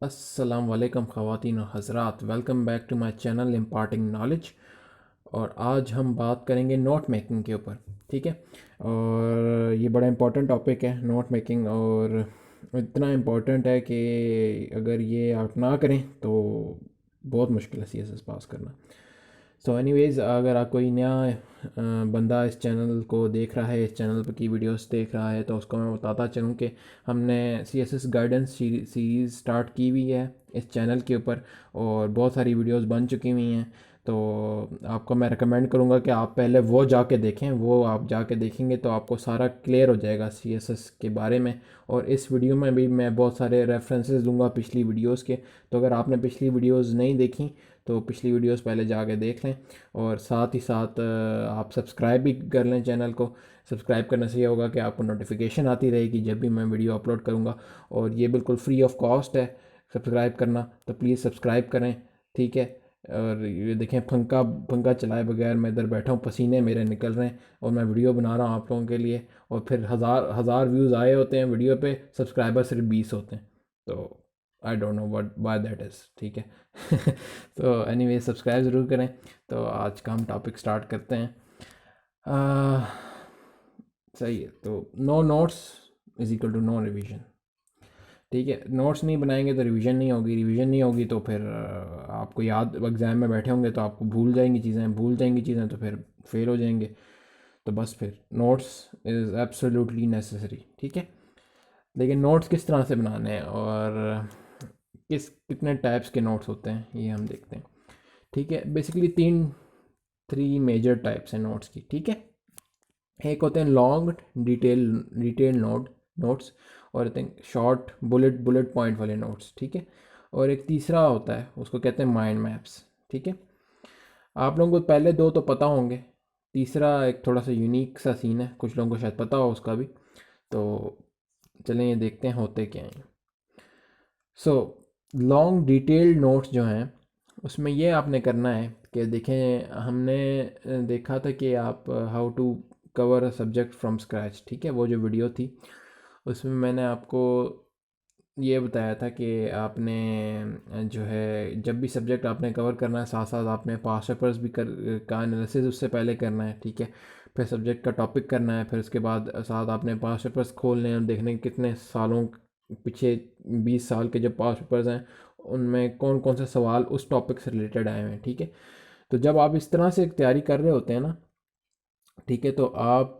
अस्सलाम वालेकुम ख़वातीन और हज़रात, welcome back to my channel imparting knowledge. और आज हम बात करेंगे नोट मेकिंग के ऊपर। ठीक है। और ये बड़ा इम्पोर्टेंट टॉपिक है नोट मेकिंग, और इतना इम्पोर्टेंट है कि अगर ये आप ना करें तो बहुत मुश्किल है सीएसएस पास करना। सो एनीवेज़, अगर आप कोई नया बंदा इस चैनल को देख रहा है, इस चैनल पर की वीडियोस देख रहा है, तो उसको मैं बताता चलूँ कि हमने सीएसएस गाइडेंस सीरीज़ स्टार्ट की हुई है इस चैनल के ऊपर, और बहुत सारी वीडियोस बन चुकी हुई हैं। तो आपको मैं रिकमेंड करूँगा कि आप पहले वो जाके देखें। वो आप जाके देखेंगे तो आपको सारा क्लियर हो जाएगा सीएसएस के बारे में। और इस वीडियो में भी मैं बहुत सारे रेफरेंसेस दूंगा पिछली वीडियोस के। तो अगर आपने पिछली वीडियोस नहीं देखी तो पिछली वीडियोस पहले जाके देख लें। और साथ ही साथ आप सब्सक्राइब भी कर लें चैनल को। सब्सक्राइब करने से ये होगा कि आपको नोटिफिकेशन आती रहेगी जब भी मैं वीडियो अपलोड करूँगा। और ये बिल्कुल फ्री ऑफ कॉस्ट है सब्सक्राइब करना, तो प्लीज़ सब्सक्राइब करें। ठीक है। और ये देखें, पंखा पंखा चलाए बगैर मैं इधर बैठा हूँ, पसीने मेरे निकल रहे हैं और मैं वीडियो बना रहा हूँ आप लोगों के लिए। और फिर हज़ार हज़ार व्यूज़ आए होते हैं वीडियो पे, सब्सक्राइबर सिर्फ 20 होते हैं। तो I don't know what why that is. ठीक है। तो एनीवे, सब्सक्राइब ज़रूर करें। तो आज का हम टॉपिक स्टार्ट करते हैं। आ, सही है। तो no notes is equal to no revision. ठीक है। नोट्स नहीं बनाएंगे तो रिवीजन नहीं होगी, रिवीजन नहीं होगी तो फिर आपको याद, एग्ज़ाम में बैठे होंगे तो आपको भूल जाएंगी चीज़ें, तो फिर फेल हो जाएंगे। तो बस फिर नोट्स इज़ एब्सोल्युटली नेसेसरी। ठीक है। लेकिन नोट्स किस तरह से बनाने हैं और कितने टाइप्स के नोट्स होते हैं ये हम देखते हैं। ठीक है। बेसिकली थ्री मेजर टाइप्स हैं नोट्स की। ठीक है। एक होते हैं लॉन्ग डिटेल डिटेल नोट्स, और होते हैं शॉर्ट बुलेट पॉइंट वाले नोट्स। ठीक है। और एक तीसरा होता है, उसको कहते हैं माइंड मैप्स। ठीक है। आप लोगों को पहले दो तो पता होंगे, तीसरा एक थोड़ा सा यूनिक सा सीन है, कुछ लोगों को शायद पता हो उसका भी। तो चलें ये देखते हैं होते क्या हैं। सो लॉन्ग डिटेल्ड नोट्स जो हैं, उसमें ये आपने करना है कि देखें, हमने देखा था कि आप how to cover a subject from scratch. ठीक है। वो जो वीडियो थी उसमें मैंने आपको ये बताया था कि आपने जो है जब भी सब्जेक्ट आपने कवर करना है, साथ साथ आपने पास्ट पेपर्स भी का एनालिसिस उससे पहले करना है। ठीक है। फिर सब्जेक्ट का टॉपिक करना है, फिर उसके बाद साथ आपने पास्ट पेपर्स खोलने हैं और देखने हैं कितने सालों पीछे, 20 साल के जो पास्ट पेपर्स हैं उनमें कौन कौन से सवाल उस टॉपिक से रिलेटेड आए हुए हैं। ठीक है। तो जब आप इस तरह से तैयारी कर रहे होते हैं ना, ठीक है, तो आप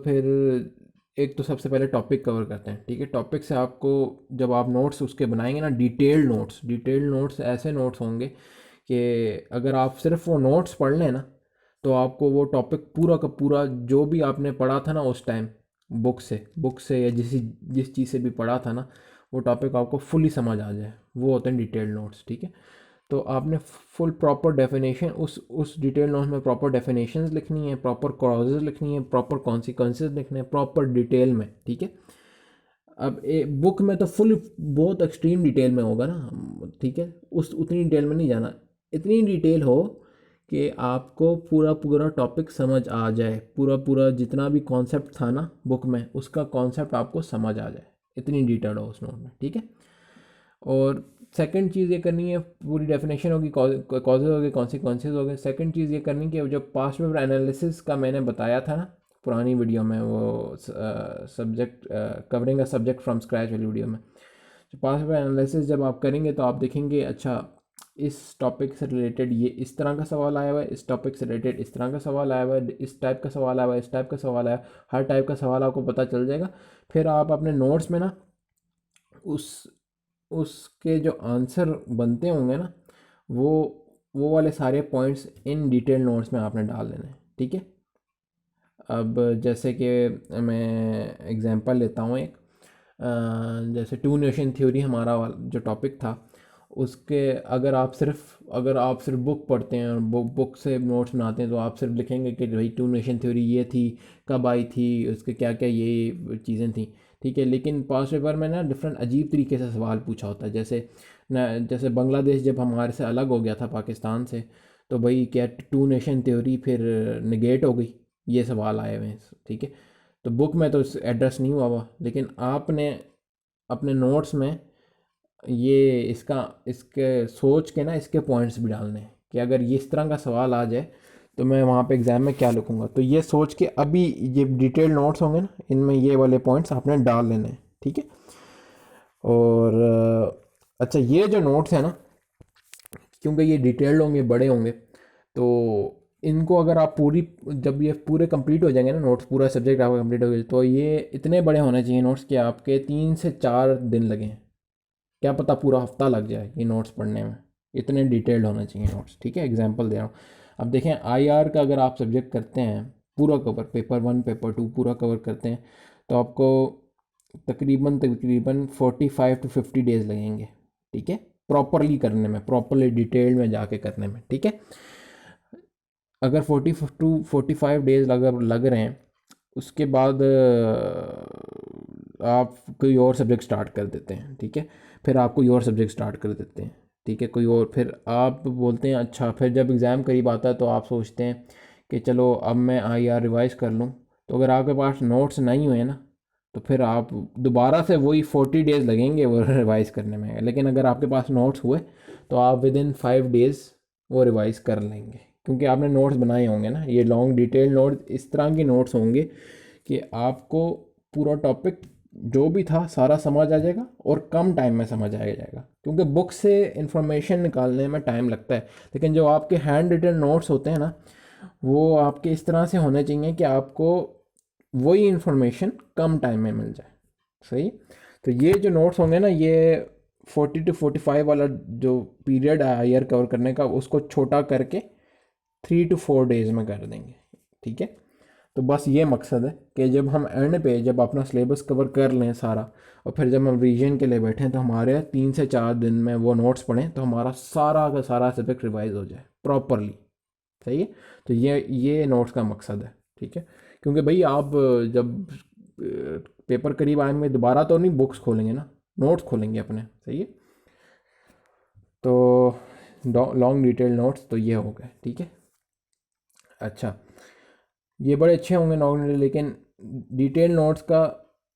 फिर एक तो सबसे पहले टॉपिक कवर करते हैं। ठीक है। टॉपिक से आपको, जब आप नोट्स उसके बनाएंगे ना, डिटेल्ड नोट्स ऐसे नोट्स होंगे कि अगर आप सिर्फ वो नोट्स पढ़ लें ना, तो आपको वो टॉपिक पूरा का पूरा जो भी आपने पढ़ा था ना उस टाइम, बुक से या जिस चीज़ से भी पढ़ा था ना, वो टॉपिक आपको फुली समझ आ जाए। वो होते हैं डिटेल्ड नोट्स। ठीक है। तो आपने फुल प्रॉपर डेफिनेशन उस डिटेल नोट में प्रॉपर डेफिनेशंस लिखनी है, प्रॉपर क्लॉजेस लिखनी है, प्रॉपर कॉन्सिक्वेंसेस लिखने हैं प्रॉपर डिटेल में। ठीक है। अब बुक में तो फुल बहुत एक्सट्रीम डिटेल में होगा ना। ठीक है। उस उतनी डिटेल में नहीं जाना, इतनी डिटेल हो कि आपको पूरा पूरा टॉपिक समझ आ जाए, पूरा पूरा जितना भी कॉन्सेप्ट था ना बुक में उसका कॉन्सेप्ट आपको समझ आ जाए, इतनी डिटेल हो उस नोट में। ठीक है। और सेकंड चीज़ ये करनी है, पूरी डेफिनेशन होगी, कॉजेज हो गए, कॉन्सिक्वेंसेज हो गए। सेकंड चीज़ ये करनी कि जो पास्ट पेपर एनालिसिस का मैंने बताया था ना पुरानी वीडियो में, वो subject covering a subject from scratch वाली वीडियो में, जो पास्ट पेपर एनालिसिस जब आप करेंगे तो आप देखेंगे, अच्छा इस टॉपिक से रिलेटेड ये इस तरह का सवाल आया हुआ है, इस टॉपिक से रिलेटेड इस तरह का सवाल आया हुआ है, इस टाइप का सवाल आया हुआ है, इस टाइप का सवाल आया है। हर टाइप का सवाल आपको पता चल जाएगा। फिर आप अपने नोट्स में ना उस उसके जो आंसर बनते होंगे ना, वो वो वाले सारे पॉइंट्स इन डिटेल नोट्स में आपने डाल देने हैं। ठीक है। अब जैसे कि मैं एग्जांपल लेता हूँ एक, जैसे टू नेशन थ्योरी हमारा जो टॉपिक था, उसके अगर आप सिर्फ बुक पढ़ते हैं और बुक से नोट्स बनाते हैं, तो आप सिर्फ लिखेंगे कि भाई टू नेशन थ्योरी ये थी, कब आई थी, उसके क्या क्या ये चीज़ें थी। ठीक है। लेकिन पास्ट पेपर में ना डिफरेंट अजीब तरीके से सवाल पूछा होता है। जैसे बांग्लादेश जब हमारे से अलग हो गया था पाकिस्तान से, तो भाई क्या टू नेशन थ्योरी फिर निगेट हो गई, ये सवाल आए हुए हैं। ठीक है। तो बुक में तो एड्रेस नहीं हुआ लेकिन आपने अपने नोट्स में ये इसके सोच के ना इसके पॉइंट्स भी डालने हैं कि अगर ये इस तरह का सवाल आ जाए तो मैं वहाँ पे एग्ज़ाम में क्या लिखूँगा। तो ये सोच के अभी ये डिटेल नोट्स होंगे ना, इनमें ये वाले पॉइंट्स आपने डाल लेने हैं, ठीक है। और अच्छा, ये जो नोट्स हैं ना, क्योंकि ये डिटेल्ड होंगे, बड़े होंगे, तो इनको अगर आप पूरी, जब ये पूरे कंप्लीट हो जाएंगे ना नोट्स, पूरा सब्जेक्ट आपका कंप्लीट हो गया, तो ये इतने बड़े होने चाहिए नोट्स कि आपके 3 से 4 दिन लगें, क्या पता पूरा हफ्ता लग जाए ये नोट्स पढ़ने में, इतने डिटेल्ड होने चाहिए नोट्स, ठीक है। एग्जांपल दे रहा हूँ। अब देखें, आईआर का अगर आप सब्जेक्ट करते हैं पूरा कवर, पेपर 1 पेपर 2 पूरा कवर करते हैं, तो आपको तकरीबन तकरीबन 45 to 50 डेज़ लगेंगे, ठीक है, प्रॉपरली करने में, प्रॉपरली डिटेल में जाके करने में, ठीक है। अगर 40 to 45 डेज़ लग रहे हैं, उसके बाद आप कोई और सब्जेक्ट स्टार्ट कर देते हैं, ठीक है। फिर आप कोई और सब्जेक्ट स्टार्ट कर देते हैं, ठीक है, कोई और, फिर आप बोलते हैं अच्छा, फिर जब एग्ज़ाम करीब आता है तो आप सोचते हैं कि चलो अब मैं आईआर रिवाइज़ कर लूँ। तो अगर आपके पास नोट्स नहीं हुए ना, तो फिर आप दोबारा से वही 40 डेज़ लगेंगे वो रिवाइज़ करने में। लेकिन अगर आपके पास नोट्स हुए तो आप विदिन 5 डेज़ वो रिवाइज़ कर लेंगे, क्योंकि आपने नोट्स बनाए होंगे ना। ये लॉन्ग डिटेल नोट इस तरह के नोट्स होंगे कि आपको पूरा टॉपिक जो भी था सारा समझ आ जाएगा और कम टाइम में समझ आ जाएगा, क्योंकि बुक से इंफॉर्मेशन निकालने में टाइम लगता है। लेकिन जो आपके हैंड रिटन नोट्स होते हैं ना, वो आपके इस तरह से होने चाहिए कि आपको वही इंफॉर्मेशन कम टाइम में मिल जाए, सही। तो ये जो नोट्स होंगे ना, ये 40 to 45 वाला जो पीरियड है ईयर कवर करने का, उसको छोटा करके 3 to 4 डेज़ में कर देंगे, ठीक है। तो बस ये मकसद है कि जब हम एंड पे जब अपना सिलेबस कवर कर लें सारा, और फिर जब हम रिवीजन के लिए बैठें तो हमारे 3 से 4 दिन में वो नोट्स पढ़ें, तो हमारा सारा का सारा सब्जेक्ट रिवाइज हो जाए प्रॉपरली, सही है। तो ये नोट्स का मकसद है, ठीक है। क्योंकि भाई आप जब पेपर करीब आएंगे दोबारा तो नहीं बुक्स खोलेंगे ना, नोट्स खोलेंगे अपने, सही है। तो लॉन्ग डिटेल नोट्स तो ये हो गए, ठीक है। अच्छा, ये बड़े अच्छे होंगे नॉन, लेकिन डिटेल नोट्स का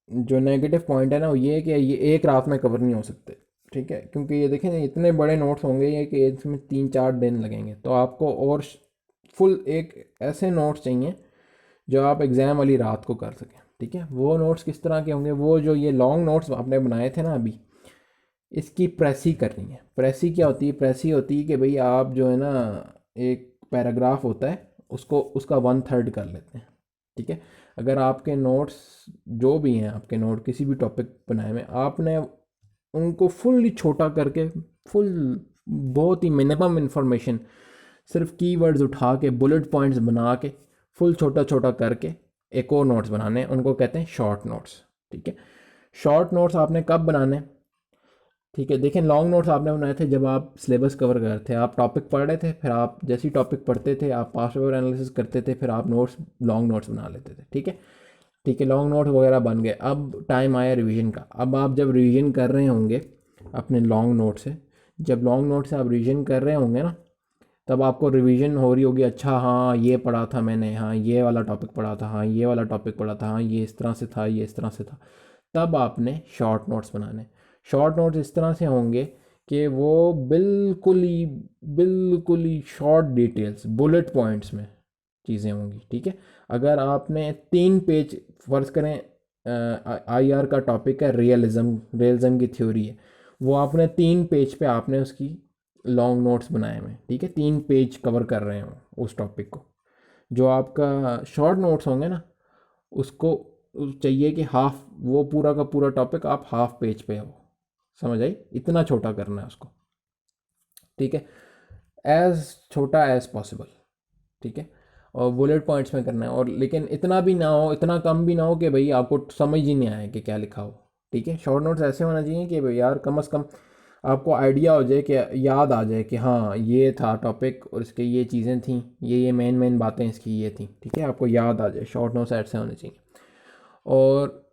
जो नेगेटिव पॉइंट है ना, वो ये है कि ये एक रात में कवर नहीं हो सकते, ठीक है। क्योंकि ये देखें इतने बड़े नोट्स होंगे ये कि इसमें 3-4 दिन लगेंगे, तो आपको और फुल एक ऐसे नोट्स चाहिए जो आप एग्ज़ाम वाली रात को कर सकें, ठीक है। वो नोट्स किस तरह के होंगे? वो जो ये लॉन्ग नोट्स आपने बनाए थे ना अभी, इसकी प्रेसी करनी है। प्रेसी क्या होती है? प्रेसी होती है कि भाई आप जो है ना, एक पैराग्राफ होता है, उसको उसका 1/3 कर लेते हैं, ठीक है। अगर आपके नोट्स जो भी हैं, आपके नोट किसी भी टॉपिक बनाए में, आपने उनको फुल्ली छोटा करके, फुल बहुत ही मिनिमम इंफॉर्मेशन, सिर्फ कीवर्ड्स उठा के, बुलेट पॉइंट्स बना के, फुल छोटा छोटा करके एक और नोट्स बनाने हैं, उनको कहते हैं शॉर्ट नोट्स, ठीक है। शॉर्ट नोट्स आपने कब बनाने, ठीक है। देखें, लॉन्ग नोट्स आपने बनाए थे जब आप सिलेबस कवर कर रहे थे, आप टॉपिक पढ़ रहे थे, फिर आप जैसे ही टॉपिक पढ़ते थे आप पास्ट पेपर एनालिसिस करते थे, फिर आप नोट्स, लॉन्ग नोट्स बना लेते थे, ठीक है। ठीक है, लॉन्ग नोट वगैरह बन गए। अब टाइम आया रिवीजन का। अब आप जब रिवीजन कर रहे होंगे अपने लॉन्ग नोट से, जब लॉन्ग नोट से आप रिवीजन कर रहे होंगे ना, तब आपको रिवीजन हो रही होगी, अच्छा हाँ ये पढ़ा था मैंने, हाँ ये वाला टॉपिक पढ़ा था, हाँ ये वाला टॉपिक पढ़ा था, हाँ ये इस तरह से था, ये इस तरह से था। तब आपने शॉर्ट नोट्स बनाने। शॉर्ट नोट्स इस तरह से होंगे कि वो बिल्कुल ही शॉर्ट डिटेल्स, बुलेट पॉइंट्स में चीज़ें होंगी, ठीक है। अगर आपने 3 पेज, फ़र्ज़ करें आईआर का टॉपिक है रियलिज़म की थ्योरी है, वो आपने 3 पेज पे आपने उसकी लॉन्ग नोट्स बनाए हुए हैं, ठीक है। 3 पेज कवर कर रहे हो उस टॉपिक को। जो आपका शॉर्ट नोट्स होंगे ना, उसको चाहिए कि हाफ, वो पूरा का पूरा टॉपिक आप हाफ पेज पे हो, समझ आई? इतना छोटा करना है उसको, ठीक है, एज छोटा एज पॉसिबल, ठीक है। और बुलेट पॉइंट्स में करना है, और लेकिन इतना भी ना हो, इतना कम भी ना हो कि भाई आपको समझ ही नहीं आए कि क्या लिखा हो, ठीक है। शॉर्ट नोट्स ऐसे होना चाहिए कि भाई यार कम से कम आपको आइडिया हो जाए, कि याद आ जाए कि हाँ ये था टॉपिक और इसके ये चीज़ें थी, ये मेन मेन बातें इसकी ये थी, ठीक है, आपको याद आ जाए। शॉर्ट नोट्स ऐसे होने चाहिए। और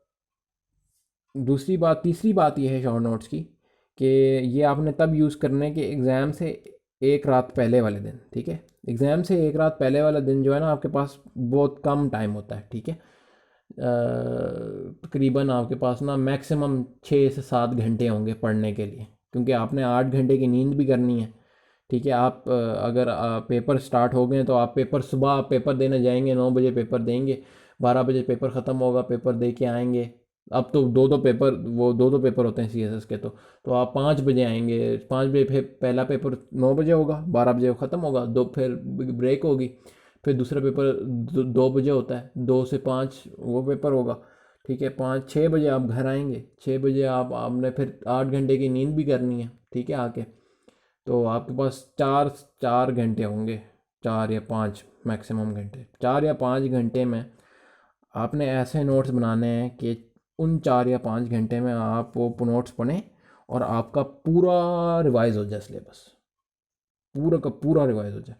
दूसरी बात, तीसरी बात ये है शॉर्ट नोट्स की, कि ये आपने तब यूज़ करने के एग्ज़ाम से एक रात पहले वाले दिन, ठीक है। एग्ज़ाम से एक रात पहले वाला दिन जो है ना, आपके पास बहुत कम टाइम होता है, ठीक है। तकरीबन आपके पास ना मैक्सिमम 6 से 7 घंटे होंगे पढ़ने के लिए, क्योंकि आपने 8 घंटे की नींद भी करनी है। ठीक है, आप अगर पेपर स्टार्ट हो गए तो आप पेपर सुबह आप पेपर देने जाएंगे, 9 बजे पेपर देंगे, 12 बजे पेपर ख़त्म होगा, पेपर दे के आएंगे। अब तो दो दो पेपर होते हैं CSS के। तो आप 5 बजे आएंगे, 5 बजे फिर पहला पेपर 9 बजे होगा, 12 बजे ख़त्म होगा, दो फिर ब्रेक होगी, फिर दूसरा पेपर 2 बजे होता है, 2 से 5 वो पेपर होगा। ठीक है, 5 6 बजे आप घर आएंगे, 6 बजे आपने फिर 8 घंटे की नींद भी करनी है। ठीक है, आके तो आपके पास 4 4 घंटे होंगे, 4 या 5 मैक्सिमम घंटे। 4 या 5 घंटे में आपने ऐसे नोट्स बनाने हैं कि उन 4 या 5 घंटे में आप वो नोट्स पढ़ें और आपका पूरा रिवाइज हो जाए सिलेबस, पूरा का पूरा रिवाइज हो जाए।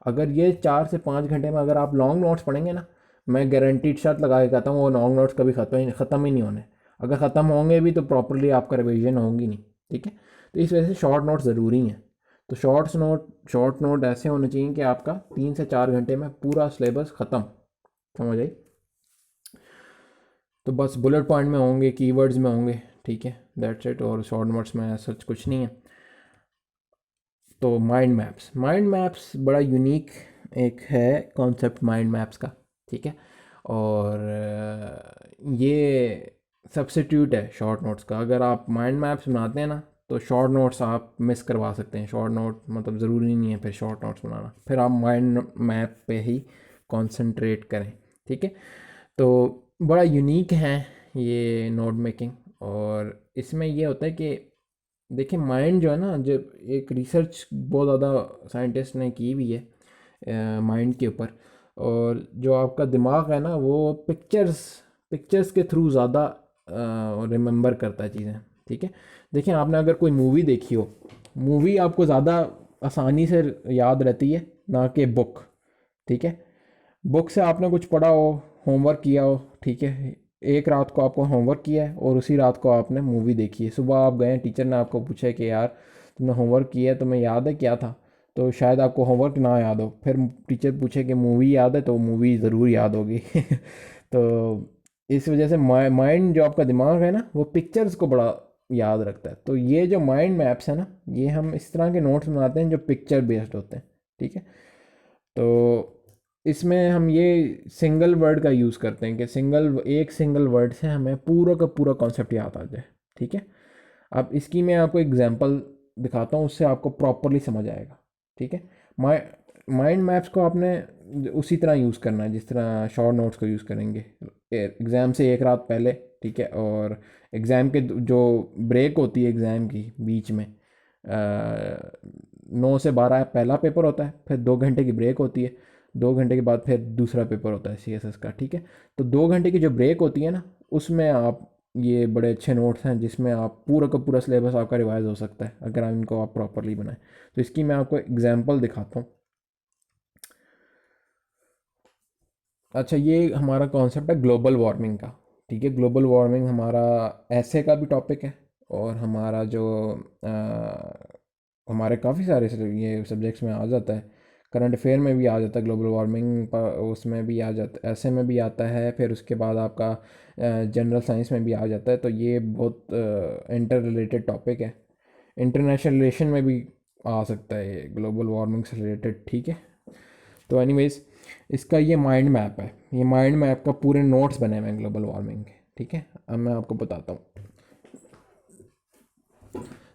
अगर ये 4 से 5 घंटे में अगर आप लॉन्ग नोट्स पढ़ेंगे ना, मैं गारंटीड शर्त लगा के कहता हूँ वो लॉन्ग नोट्स कभी ख़त्म ही नहीं होने। अगर ख़त्म होंगे भी तो प्रॉपरली आपका रिवीजन होंगी नहीं। ठीक है, तो इस वजह से शॉर्ट नोट्स ज़रूरी हैं। तो शॉर्ट नोट ऐसे होने चाहिए कि आपका 3 से 4 घंटे में पूरा सिलेबस ख़त्म, समझ आई। तो बस बुलेट पॉइंट में होंगे, कीवर्ड्स में होंगे। ठीक है, दैट्स इट। और शॉर्ट नोट्स में सच कुछ नहीं है। तो माइंड मैप्स बड़ा यूनिक एक है कॉन्सेप्ट माइंड मैप्स का। ठीक है, और ये सब्स्टिट्यूट है शॉर्ट नोट्स का। अगर आप माइंड मैप्स बनाते हैं ना तो शॉर्ट नोट्स आप मिस करवा सकते हैं। शॉर्ट नोट मतलब ज़रूरी नहीं है फिर शॉर्ट नोट्स बनाना, फिर आप माइंड मैप पे ही कंसंट्रेट करें। ठीक है, तो बड़ा यूनिक है ये नोट मेकिंग। और इसमें ये होता है कि देखिए माइंड जो है ना, जो एक रिसर्च बहुत ज़्यादा साइंटिस्ट ने की भी है माइंड के ऊपर। और जो आपका दिमाग है ना वो पिक्चर्स के थ्रू ज़्यादा रिमेंबर करता है चीज़ें। ठीक है, देखिए आपने अगर कोई मूवी देखी हो, मूवी आपको ज़्यादा आसानी से याद रहती है ना कि बुक। ठीक है, बुक से आपने कुछ पढ़ा हो, होमवर्क किया हो, ठीक है, एक रात को आपको होमवर्क किया है और उसी रात को आपने मूवी देखी है। सुबह आप गए, टीचर ने आपको पूछा कि यार तुमने होमवर्क किया है, तुम्हें याद है क्या था? तो शायद आपको होमवर्क ना याद हो, फिर टीचर पूछे कि मूवी याद है, तो मूवी ज़रूर याद होगी। तो इस वजह से माइंड जो आपका दिमाग है ना वो पिक्चर्स को बड़ा याद रखता है। तो ये जो माइंड मैप्स है ना, ये हम इस तरह के नोट्स बनाते हैं जो पिक्चर बेस्ड होते हैं। ठीक है, तो इसमें हम ये सिंगल वर्ड का यूज़ करते हैं कि एक सिंगल वर्ड से हमें पूरा का पूरा कॉन्सेप्ट याद आ जाए। ठीक है, अब इसकी मैं आपको एग्जांपल दिखाता हूँ, उससे आपको प्रॉपरली समझ आएगा। ठीक है, माइंड मैप्स को आपने उसी तरह यूज़ करना है जिस तरह शॉर्ट नोट्स को यूज़ करेंगे एग्ज़ाम से एक रात पहले। ठीक है, और एग्ज़ाम के जो ब्रेक होती है एग्ज़ाम की बीच में, 9 से 12 पहला पेपर होता है, फिर 2 घंटे की ब्रेक होती है, 2 घंटे के बाद फिर दूसरा पेपर होता है CSS का। ठीक है, तो 2 घंटे की जो ब्रेक होती है ना, उसमें आप ये बड़े अच्छे नोट्स हैं जिसमें आप पूरा का पूरा सिलेबस आपका रिवाइज हो सकता है अगर आप इनको आप प्रॉपरली बनाएं। तो इसकी मैं आपको एग्जांपल दिखाता हूँ। अच्छा, ये हमारा कॉन्सेप्ट है ग्लोबल वार्मिंग का। ठीक है, ग्लोबल वार्मिंग हमारा ऐसे का भी टॉपिक है, और हमारा जो हमारे काफ़ी सारे ये सब्जेक्ट्स में आ जाता है। करंट अफेयर में भी आ जाता है ग्लोबल वार्मिंग, उसमें भी आ जाता, ऐसे में भी आता है, फिर उसके बाद आपका जनरल साइंस में भी आ जाता है। तो ये बहुत इंटर रिलेटेड टॉपिक है। इंटरनेशनल रिलेशन में भी आ सकता है ये ग्लोबल वार्मिंग से रिलेटेड। ठीक है, तो एनीवेज इसका ये माइंड मैप है। ये माइंड मैप का पूरे नोट्स बने हुए हैं ग्लोबल वार्मिंग के। ठीक है, अब मैं आपको बताता हूँ।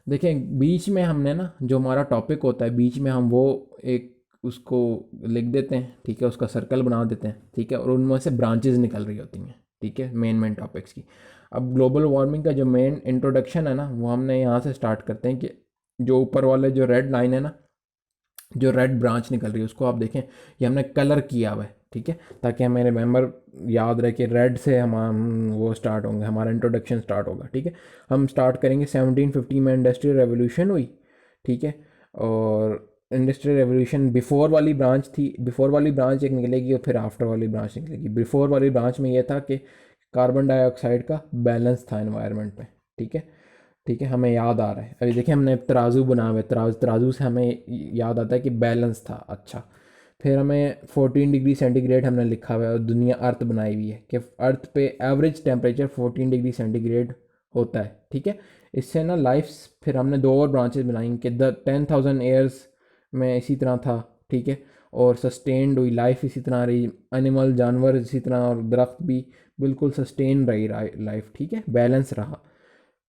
देखें बीच में हमने ना जो हमारा टॉपिक होता है, बीच में हम वो एक उसको लिख देते हैं। ठीक है, उसका सर्कल बना देते हैं। ठीक है, और उनमें से ब्रांचेज निकल रही होती हैं। ठीक है, मेन टॉपिक्स की। अब ग्लोबल वार्मिंग का जो मेन इंट्रोडक्शन है ना, वो हमने यहाँ से स्टार्ट करते हैं कि जो ऊपर वाले जो रेड लाइन है ना, जो रेड ब्रांच निकल रही है, उसको आप देखें, ये हमने कलर किया हुआ है। ठीक है, ताकि हमें रिमेंबर याद रहे कि रेड से हम वो स्टार्ट होंगे, हमारा इंट्रोडक्शन स्टार्ट होगा। ठीक है, हम स्टार्ट करेंगे 1750 में इंडस्ट्रियल रेवोल्यूशन हुई। ठीक है, और इंडस्ट्रियल रेवोल्यूशन बिफोर वाली ब्रांच थी, बिफोर वाली ब्रांच एक निकलेगी और फिर आफ्टर वाली ब्रांच निकलेगी। बिफोर वाली ब्रांच में ये था कि कार्बन डाइऑक्साइड का बैलेंस था एनवायरनमेंट में। ठीक है, ठीक है, हमें याद आ रहा है। अभी देखिए हमने तराजू बना हुआ है, तराजू से हमें याद आता है कि बैलेंस था। अच्छा, फिर हमें 14 डिग्री सेंटीग्रेड हमने लिखा हुआ है, और दुनिया अर्थ बनाई हुई है कि अर्थ पे एवरेज टेम्परेचर 14 डिग्री सेंटीग्रेड होता है। ठीक है, इससे ना लाइफ, फिर हमने 2 और ब्रांचेस बनाई कि द 10,000 ईयर्स में इसी तरह था, ठीक है, और सस्टेन्ड हुई लाइफ इसी तरह रही, एनिमल जानवर इसी तरह, और दरख्त भी बिल्कुल सस्टेन रही लाइफ, ठीक है, बैलेंस रहा।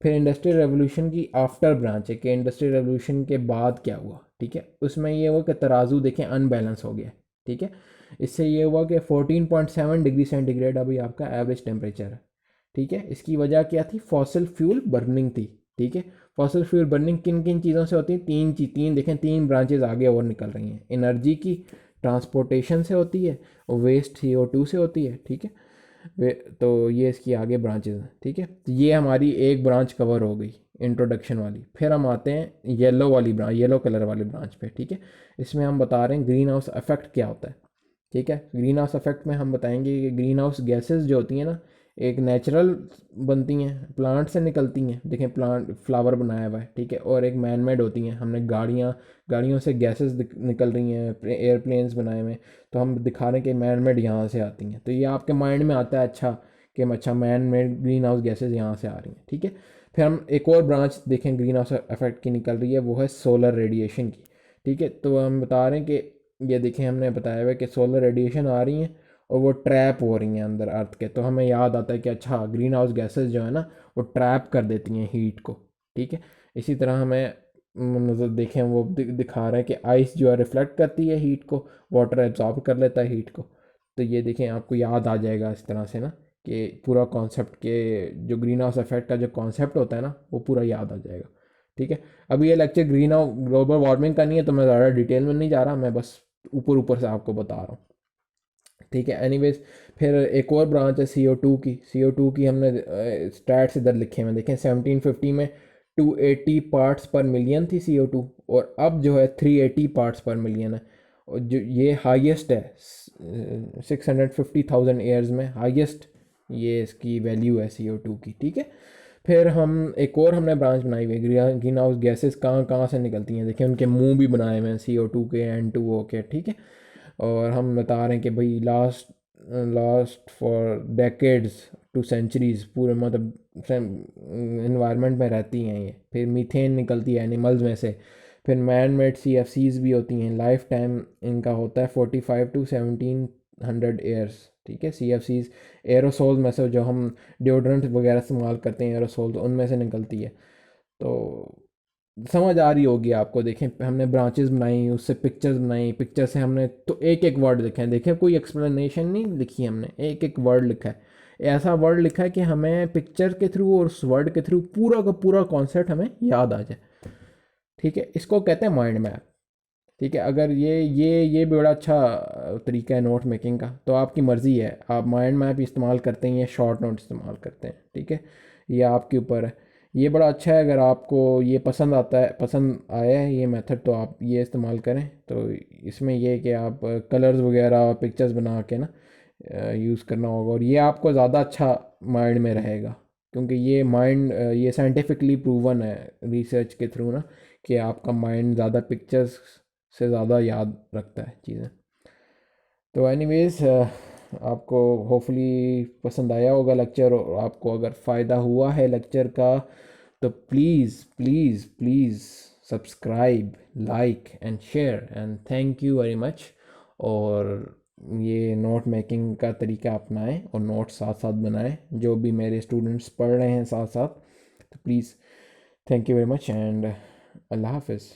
फिर इंडस्ट्रियल रेवोल्यूशन की आफ्टर ब्रांच है कि इंडस्ट्रियल रेवोल्यूशन के बाद क्या हुआ, ठीक है, उसमें ये हुआ कि तराजू देखें अनबैलेंस हो गया, ठीक है। इससे ये हुआ कि 14.7 डिग्री सेंटीग्रेड अभी आपका एवरेज टेम्परेचर है, ठीक है। इसकी वजह क्या थी? फॉसिल फ्यूल बर्निंग थी, ठीक है। फॉसिल फ्यूल बर्निंग किन किन चीज़ों से होती है? तीन देखें, 3 ब्रांचेज आगे और निकल रही हैं। एनर्जी की, ट्रांसपोर्टेशन से होती है, और वेस्ट CO2 से होती है, ठीक है। वे तो ये इसकी आगे ब्रांचेज हैं, ठीक है। तो ये हमारी एक ब्रांच कवर हो गई इंट्रोडक्शन वाली। फिर हम आते हैं येलो वाली ब्रांच, येलो कलर वाली ब्रांच पे, ठीक है। इसमें हम बता रहे हैं ग्रीन हाउस इफेक्ट क्या होता है, ठीक है। ग्रीन हाउस इफेक्ट में हम बताएंगे कि ग्रीन हाउस गैसेस जो होती हैं ना, एक नेचुरल बनती हैं, प्लांट से निकलती हैं, देखें प्लांट फ्लावर बनाया हुआ है, ठीक है, और एक मैन मेड होती हैं, हमने गाड़ियों से गैसेस निकल रही हैं, एयरप्लेन्स बनाए हुए हैं, तो हम दिखा रहे हैं कि मैन मेड यहाँ से आती हैं। तो ये आपके माइंड में आता है अच्छा कि अच्छा man made green house gases यहाँ से आ रही हैं, ठीक है। फिर हम एक और ब्रांच देखें ग्रीन हाउस इफेक्ट की निकल रही है, वो है सोलर रेडिएशन की, ठीक है। तो हम बता रहे हैं कि ये देखें, हमने बताया हुआ है कि सोलर रेडिएशन आ रही हैं और वो ट्रैप हो रही हैं अंदर अर्थ के। तो हमें याद आता है कि अच्छा ग्रीन हाउस गैसेज जो है ना, वो ट्रैप कर देती हैं हीट को, ठीक है। इसी तरह हमें मतलब देखें वो दिखा रहा है कि आइस जो है रिफ्लेक्ट करती है हीट को, वाटर एब्जॉर्ब कर लेता है हीट को। तो ये देखें, आपको याद आ जाएगा इस तरह से ना कि पूरा कॉन्सेप्ट के जो ग्रीन हाउस इफेक्ट का जो कॉन्सेप्ट होता है ना, वो पूरा याद आ जाएगा, ठीक है। अब ये lecture green house global warming का नहीं है, तो मैं ज़्यादा डिटेल में नहीं जा रहा, मैं बस ऊपर ऊपर से आपको बता रहा हूँ, ठीक है। एनीवेज, फिर एक और ब्रांच है CO2 की। CO2 की हमने स्टैट्स इधर लिखे हुए देखें, 1750 में 280 पार्ट्स पर मिलियन थी CO2, और अब जो है 380 पार्ट्स पर मिलियन है। और जो ये हाईएस्ट है 650,000 ईयर्स में, हाईएस्ट ये इसकी वैल्यू है CO2 की, ठीक है। फिर हम एक और हमने ब्रांच बनाई हुई है, ग्रीन हाउस गैसेस कहाँ कहाँ से निकलती हैं, देखिए उनके मुंह भी बनाए हुए हैं CO2 के, N2O के, ठीक है। और हम बता रहे हैं कि भाई last last four decades to centuries पूरे मतलब इन्वायरमेंट में रहती हैं ये। फिर मीथेन निकलती है एनिमल्स में से। फिर मैन मेड CFCs भी होती हैं, लाइफ टाइम इनका होता है 45 to 1700 ईयर्स, ठीक है। CFCs एरोसोल में से, जो हम डिओड्रेंट वगैरह इस्तेमाल करते हैं एरोसोल, तो उनमें से निकलती है। तो समझ आ रही होगी आपको। देखें हमने ब्रांचेस बनाई, उससे पिक्चर्स बनाई, पिक्चर से हमने तो एक एक वर्ड लिखे हैं, देखें कोई एक्सप्लेनेशन नहीं लिखी, हमने एक एक वर्ड लिखा है। ऐसा वर्ड लिखा है कि हमें पिक्चर के थ्रू और उस वर्ड के थ्रू पूरा का पूरा कॉन्सेप्ट हमें याद आ जाए, ठीक है। इसको कहते हैं माइंड मैप, ठीक है। अगर ये भी बड़ा अच्छा तरीका है नोट मेकिंग का। तो आपकी मर्ज़ी है, आप माइंड मैप इस्तेमाल करते हैं या शॉर्ट नोट इस्तेमाल करते हैं, ठीक है, ये आपके ऊपर है। ये बड़ा अच्छा है, अगर आपको ये पसंद आता है, पसंद आया है ये मेथड, तो आप ये इस्तेमाल करें। तो इसमें ये है कि आप कलर्स वगैरह पिक्चर्स बना के ना यूज़ करना होगा, और ये आपको ज़्यादा अच्छा माइंड में रहेगा, क्योंकि ये माइंड ये साइंटिफिकली प्रूवन है रिसर्च के थ्रू ना, कि आपका माइंड ज़्यादा पिक्चर्स से ज़्यादा याद रखता है चीज़ें। तो एनीवेज, आपको होपफुली पसंद आया होगा लेक्चर, और आपको अगर फ़ायदा हुआ है लेक्चर का, तो please please please subscribe, like and share, and thank you very much. और ये नोट मेकिंग का तरीका अपनाएं और नोट्स साथ साथ बनाएं, जो भी मेरे स्टूडेंट्स पढ़ रहे हैं साथ साथ। तो please, thank you very much, and अल्लाह हाफिज़।